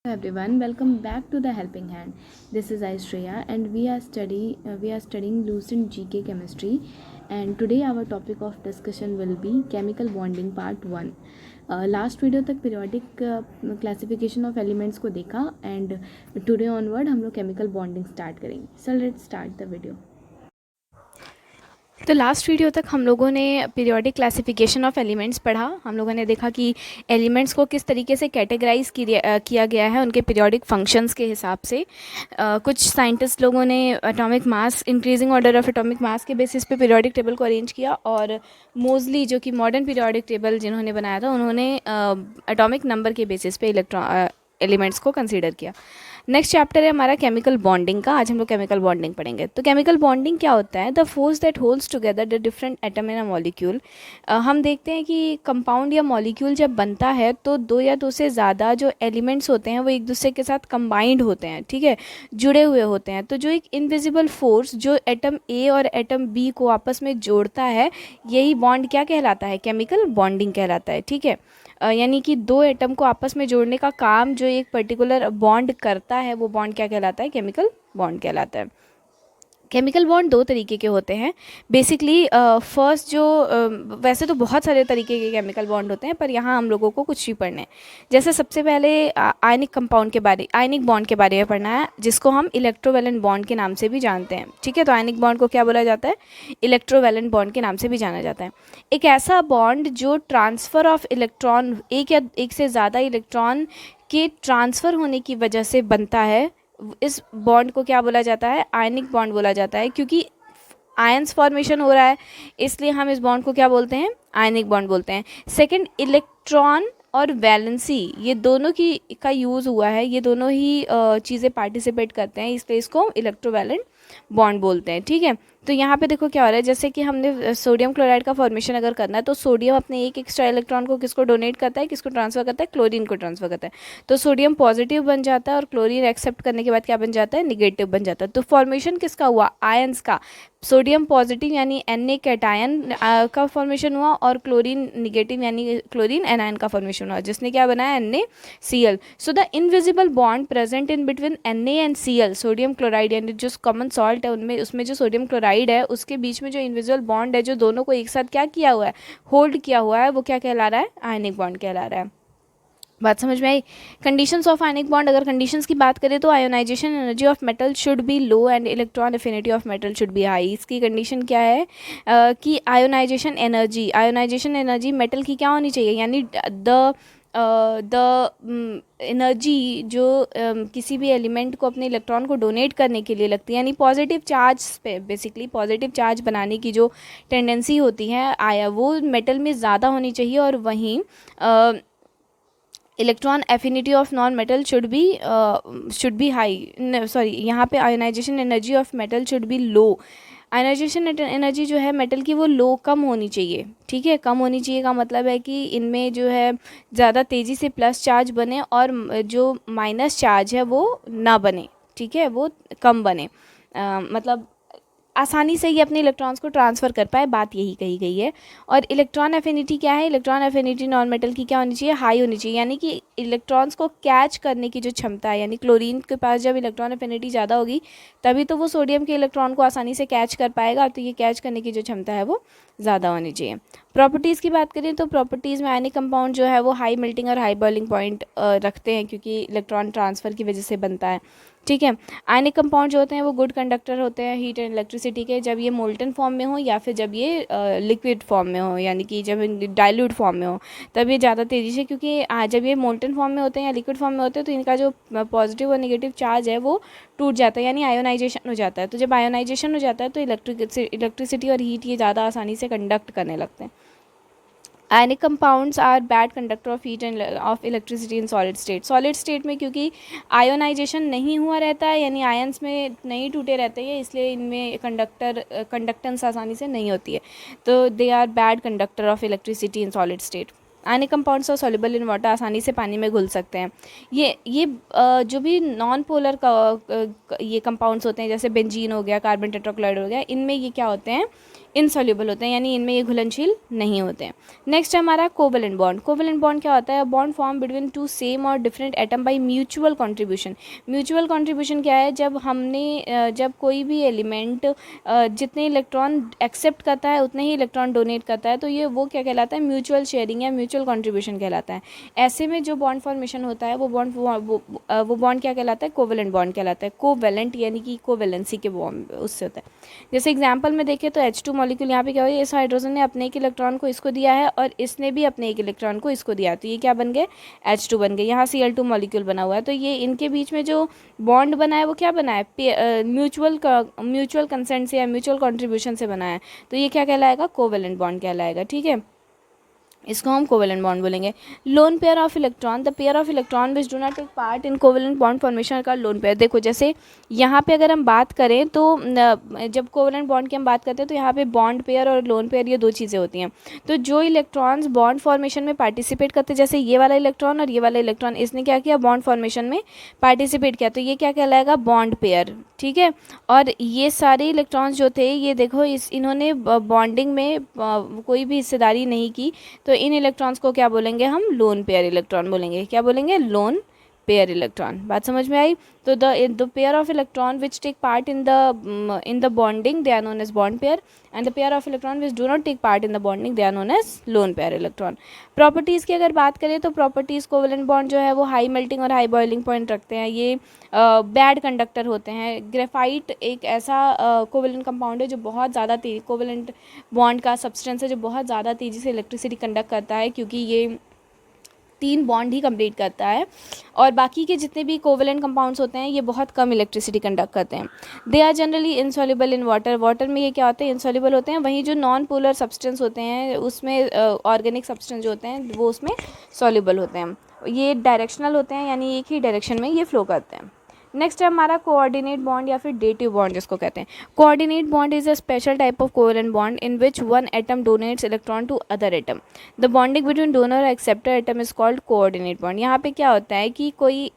everyone, welcome back to the Helping Hand. This is Aishwarya and we are studying Lucent GK chemistry, and today our topic of discussion will be chemical bonding part 1. Last video तक periodic classification of elements को देखा and today onward हम लोग chemical bonding start करेंगे. So let's start the video. तो last video तक हम लोगों ने पीरियोडिक क्लासिफिकेशन ऑफ एलिमेंट्स पढ़ा. हम लोगों ने देखा कि एलिमेंट्स को किस तरीके से कैटेगराइज किया गया है उनके पीरियोडिक फंक्शंस के हिसाब से. कुछ साइंटिस्ट लोगों ने atomic mass, increasing order of atomic mass के बेसिस पे पीरियोडिक टेबल को अरेंज किया, और मोस्टली जो कि मॉडर्न पीरियोडिक टेबल जिन्होंने बनाया था उन्होंने एटॉमिक नंबर के बेसिस पे एलिमेंट्स को कंसीडर किया. नेक्स्ट चैप्टर है हमारा केमिकल बॉन्डिंग का. आज हम लोग केमिकल बॉन्डिंग पढ़ेंगे. तो केमिकल बॉन्डिंग क्या होता है? The force that holds together the different atom in a molecule. हम देखते हैं कि कंपाउंड या मॉलिक्यूल जब बनता है तो दो या दो से ज़्यादा जो एलिमेंट्स होते हैं वो एक दूसरे के साथ कंबाइंड होते हैं, ठीक है, जुड़े हुए होते हैं. तो जो एक इनविजिबल फोर्स जो एटम ए और एटम बी को आपस में जोड़ता है, यही बॉन्ड क्या कहलाता है? केमिकल बॉन्डिंग कहलाता है, ठीक है. यानी कि दो एटम को आपस में जोड़ने का काम जो एक पर्टिकुलर बॉन्ड करता है वो बॉन्ड क्या कहलाता है? केमिकल बॉन्ड कहलाता है. केमिकल बॉन्ड दो तरीके के होते हैं बेसिकली. फर्स्ट जो वैसे तो बहुत सारे तरीके के केमिकल बॉन्ड होते हैं, पर यहाँ हम लोगों को कुछ ही पढ़ने हैं. जैसे सबसे पहले आयनिक बॉन्ड के बारे में पढ़ना है, जिसको हम इलेक्ट्रोवैलेंट बॉन्ड के नाम से भी जानते हैं, ठीक है. तो आयनिक बॉन्ड को क्या बोला जाता है? इलेक्ट्रोवैलेंट बॉन्ड के नाम से भी जाना जाता है. एक ऐसा बॉन्ड जो ट्रांसफ़र ऑफ इलेक्ट्रॉन, एक या एक से ज़्यादा इलेक्ट्रॉन के ट्रांसफ़र होने की वजह से बनता है, इस बॉन्ड को क्या बोला जाता है? आयनिक बॉन्ड बोला जाता है. क्योंकि आयंस फॉर्मेशन हो रहा है, इसलिए हम इस बॉन्ड को क्या बोलते हैं? आयनिक बॉन्ड बोलते हैं. सेकंड, इलेक्ट्रॉन और वैलेंसी, ये दोनों का यूज़ हुआ है, ये दोनों ही चीज़ें पार्टिसिपेट करते हैं, इसलिए इसको इलेक्ट्रोवैलेंट बॉन्ड बोलते हैं, ठीक है. तो यहाँ पे देखो क्या हो रहा है, जैसे कि हमने सोडियम क्लोराइड का फॉर्मेशन अगर करना है तो सोडियम अपने एक एक्स्ट्रा इलेक्ट्रॉन को किसको डोनेट करता है, किसको ट्रांसफ़र करता है? क्लोरीन को ट्रांसफ़र करता है. तो सोडियम पॉजिटिव बन जाता है और क्लोरीन एक्सेप्ट करने के बाद क्या बन जाता है? निगेटिव बन जाता है. तो फॉर्मेशन किसका हुआ? आयंस का. सोडियम पॉजिटिव यानी Na कैटायन का फॉर्मेशन हुआ, और क्लोरीन निगेटिव यानी क्लोरीन एनायन का फॉर्मेशन हुआ, जिसने क्या बनाया? NaCl. So the invisible bond present in between Na and Cl, sodium chloride यानी जो कॉमन सॉल्ट है उनमें, उसमें जो सोडियम क्लोराइड है उसके बीच में जो इनविजिबल बॉन्ड है जो दोनों को एक साथ क्या किया हुआ है? होल्ड किया हुआ है, वो क्या कहला रहा है? आयनिक बॉन्ड कहला रहा है. बात समझ में आई? कंडीशंस ऑफ आयनिक बॉन्ड, अगर कंडीशंस की बात करें तो ionization energy of metal should be low and electron affinity of metal should be high. इसकी कंडीशन क्या है? कि आयोनाइजेशन एनर्जी मेटल की क्या होनी चाहिए, यानी द एनर्जी जो किसी भी एलिमेंट को अपने इलेक्ट्रॉन को डोनेट करने के लिए लगती है, यानी पॉजिटिव चार्ज पे, बेसिकली पॉजिटिव चार्ज बनाने की जो टेंडेंसी होती है वो मेटल में ज़्यादा होनी चाहिए. और वहीं electron affinity of non metal should be high. Sorry, यहाँ पे ionization energy of metal should be low. Ionization energy जो है मेटल की वो लो, कम होनी चाहिए, ठीक है. कम होनी चाहिए का मतलब है कि इनमें जो है ज़्यादा तेज़ी से प्लस चार्ज बने और जो माइनस चार्ज है वो ना बने, ठीक है, वो कम बने. मतलब आसानी से ही अपने इलेक्ट्रॉन्स को ट्रांसफ़र कर पाए, बात यही कही गई है. और इलेक्ट्रॉन एफिनिटी क्या है? इलेक्ट्रॉन एफिनिटी नॉन मेटल की क्या होनी चाहिए? हाई होनी चाहिए. यानी कि इलेक्ट्रॉन्स को कैच करने की जो क्षमता है, यानी क्लोरीन के पास जब इलेक्ट्रॉन एफिनिटी ज़्यादा होगी तभी तो वो सोडियम के इलेक्ट्रॉन को आसानी से कैच कर पाएगा. तो ये कैच करने की जो क्षमता है वो ज़्यादा होनी चाहिए. प्रॉपर्टीज़ की बात करें तो प्रॉपर्टीज़ में आयनिक कंपाउंड जो है वो हाई मेल्टिंग और हाई बॉइलिंग पॉइंट रखते हैं, क्योंकि इलेक्ट्रॉन ट्रांसफ़र की वजह से बनता है, ठीक है. आयनिक कंपाउंड जो होते हैं वो गुड कंडक्टर होते हैं हीट एंड इलेक्ट्रिसिटी के, जब ये मोल्टन फॉर्म में हो या फिर जब ये लिक्विड फॉर्म में हो, यानी कि जब डाइल्यूट फॉर्म में हो तब ये ज़्यादा तेज़ी से, क्योंकि जब ये मोल्टन फॉर्म में होते हैं या लिक्विड फॉर्म में होते हैं तो इनका जो पॉजिटिव और नेगेटिव चार्ज है वो टूट जाता है, यानी आयोनाइजेशन हो जाता है. तो जब आयोनाइजेशन हो जाता है तो इलेक्ट्रिसिटी और हीट ये ज़्यादा आसानी से कंडक्ट करने लगते हैं. Ionic compounds are bad conductor of heat and of electricity in solid state में, क्योंकि आयोनाइजेशन नहीं हुआ रहता है, यानी आयंस में नहीं टूटे रहते हैं, इसलिए इनमें कंडक्टेंस आसानी से नहीं होती है. तो they are bad conductor of electricity in solid state. Ionic compounds are soluble in water, आसानी से पानी में घुल सकते हैं. ये जो भी नॉन पोलर ये कंपाउंड्स होते हैं, जैसे बेंजीन हो गया, कार्बन टेट्राक्लोराइड हो गया, इनमें ये क्या होते हैं? इनसॉल्युबल होते हैं, यानी इनमें ये घुलनशील नहीं होते हैं। नेक्स्ट है हमारा कोवेलेंट बॉन्ड। कोवेलेंट बॉन्ड क्या होता है? Bond form between two same और different atom by mutual contribution. Mutual contribution क्या है? जब कोई भी एलिमेंट जितने इलेक्ट्रॉन एक्सेप्ट करता है उतने ही इलेक्ट्रॉन डोनेट करता है, तो ये वो क्या कहलाता है? म्यूचुअल शेयरिंग या म्यूचुअल कंट्रीब्यूशन कहलाता है। ऐसे में जो बॉन्ड फॉर्मेशन होता है वो बॉन्ड क्या कहलाता है? कोवेलेंट बॉन्ड कहलाता है। कोवेलेंट यानी कि कोवेलेंसी के बॉन्ड उससे होता है। जैसे एग्जांपल में देखें तो H2 मॉलिक्यूल यहाँ पे क्या हुआ? इस हाइड्रोजन ने अपने एक इलेक्ट्रॉन को इसको दिया है और इसने भी अपने एक इलेक्ट्रॉन को इसको दिया, तो ये क्या बन गए? H2 बन गए। यहाँ Cl2 मॉलिक्यूल बना हुआ है, तो ये इनके बीच में जो बॉन्ड बना है वो क्या बना है? म्यूचुअल कंसेंट से या म्यूचुअल कॉन्ट्रीब्यूशन से बना है, तो ये क्या कहलाएगा? कोवेलेंट बॉन्ड कहलाएगा। ठीक है, इसको हम कोवेलेंट बॉन्ड बोलेंगे। Lone pair of electron, the pair of electron which do not take part in covalent bond formation का लोन पेयर। देखो जैसे यहाँ पे अगर हम बात करें तो जब कोवेलेंट बॉन्ड की हम बात करते हैं तो यहाँ पे बॉन्ड पेयर और लोन पेयर ये दो चीज़ें होती हैं। तो जो इलेक्ट्रॉन्स बॉन्ड फॉर्मेशन में पार्टिसिपेट करते हैं, जैसे ये वाला इलेक्ट्रॉन और ये वाला इलेक्ट्रॉन, इसने क्या किया? बॉन्ड फॉर्मेशन में पार्टिसिपेट किया, तो ये क्या कहलाएगा? Bond pair. ठीक है, और ये सारे इलेक्ट्रॉन्स जो थे ये देखो इन्होंने बॉन्डिंग में कोई भी हिस्सेदारी नहीं की, तो इन इलेक्ट्रॉन्स को क्या बोलेंगे हम? लोन पेयर इलेक्ट्रॉन बोलेंगे। क्या बोलेंगे? Lone pair electron. बात समझ में आई? तो the pair of electron which take part in the bonding they are known as bond pair, and the pair of electron which do not take part in the bonding they are known as lone pair electron. Properties की अगर बात करें तो properties covalent bond जो है वो high melting और high boiling point रखते हैं। ये बैड कंडक्टर होते हैं। ग्रेफाइट एक ऐसा कोवेलेंट कंपाउंड है जो बहुत ज़्यादा तेज़ी, कोवेलेंट बॉन्ड का सब्सटेंस है जो बहुत ज़्यादा तेज़ी से इलेक्ट्रिसिटी कंडक्ट करता है, क्योंकि ये 3 बॉन्ड ही कंप्लीट करता है, और बाकी के जितने भी कोवेलेंट कंपाउंड्स होते हैं ये बहुत कम इलेक्ट्रिसिटी कंडक्ट करते हैं। They are generally insoluble in water. Water में ये क्या होते हैं? इनसॉल्युबल होते हैं। वहीं जो नॉन पोलर सब्सटेंस होते हैं उसमें ऑर्गेनिक सब्सटेंस जो होते हैं वो उसमें सॉल्युबल होते हैं। ये डायरेक्शनल होते हैं, यानी एक ही डायरेक्शन में ये फ्लो करते हैं। नेक्स्ट है हमारा कोऑर्डिनेट बॉन्ड या फिर डेटिव बॉन्ड जिसको कहते हैं। Coordinate bond is a special type of covalent bond in which one atom donates electron to other atom. The bonding between donor और acceptor atom is called coordinate bond. यहाँ पे क्या होता है कि कोई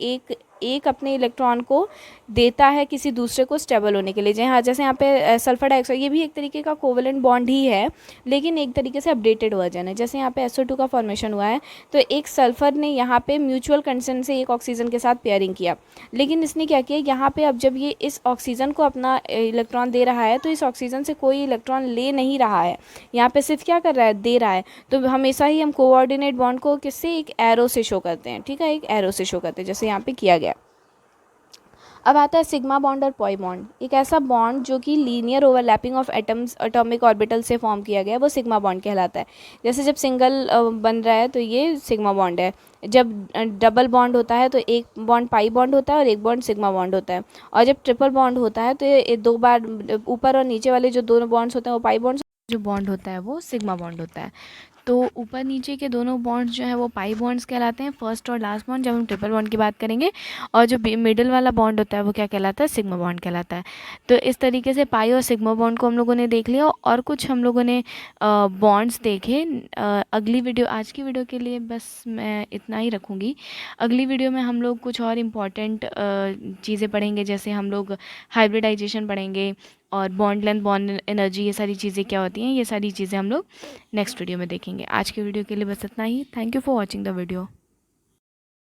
एक अपने इलेक्ट्रॉन को देता है किसी दूसरे को स्टेबल होने के लिए। जैसे यहाँ पे सल्फर डाइऑक्साइड, ये भी एक तरीके का कोवेलेंट बॉन्ड ही है, लेकिन एक तरीके से अपडेटेड वर्जन है। जैसे यहाँ पे SO2 का फॉर्मेशन हुआ है, तो एक सल्फर ने यहाँ पे म्यूचुअल कंसेंट से एक ऑक्सीजन के साथ पेयरिंग किया, लेकिन इसने क्या किया? यहाँ पे अब जब ये इस ऑक्सीजन को अपना इलेक्ट्रॉन दे रहा है तो इस ऑक्सीजन से कोई इलेक्ट्रॉन ले नहीं रहा है, यहाँ पे सिर्फ क्या कर रहा है? दे रहा है। तो हमेशा ही हम कोऑर्डिनेट बॉन्ड को किससे? एक एरो से शो करते हैं। ठीक है, एक एरो से शो करते हैं, जैसे यहाँ पे किया गया। अब आता है सिग्मा बॉन्ड और पॉई बॉन्ड। एक ऐसा बॉन्ड जो कि linear overlapping of atoms atomic orbital से फॉर्म किया गया है, वो सिग्मा बॉन्ड कहलाता है। जैसे जब सिंगल बन रहा है तो ये सिग्मा बॉन्ड है। जब डबल बॉन्ड होता है तो एक बॉन्ड पाई बॉन्ड होता है और एक बॉन्ड सिग्मा बॉन्ड होता है। और जब ट्रिपल बॉन्ड होता है तो ये 2 बार ऊपर और नीचे वाले जो दोनों बॉन्ड्स होते हैं वो पाई बॉन्ड्स, जो बॉन्ड होता है वो सिग्मा बॉन्ड होता है। तो ऊपर नीचे के दोनों बॉन्ड्स जो है वो पाई बॉन्ड्स कहलाते हैं, फर्स्ट और लास्ट बॉन्ड जब हम ट्रिपल बॉन्ड की बात करेंगे। और जो मिडिल वाला बॉन्ड होता है वो क्या कहलाता है? सिग्मा बॉन्ड कहलाता है। तो इस तरीके से पाई और सिग्मा बॉन्ड को हम लोगों ने देख लिया, और कुछ हम लोगों ने बॉन्ड्स देखे। अगली वीडियो, आज की वीडियो के लिए बस मैं इतना ही रखूँगी। अगली वीडियो में हम लोग कुछ और इम्पॉर्टेंट चीज़ें पढ़ेंगे, जैसे हम लोग हाइब्रिडाइजेशन पढ़ेंगे और बॉन्ड लेंथ, बॉन्ड एनर्जी, ये सारी चीज़ें क्या होती हैं, ये सारी चीज़ें हम लोग नेक्स्ट वीडियो में देखेंगे। आज के वीडियो के लिए बस इतना ही। Thank you for watching the video.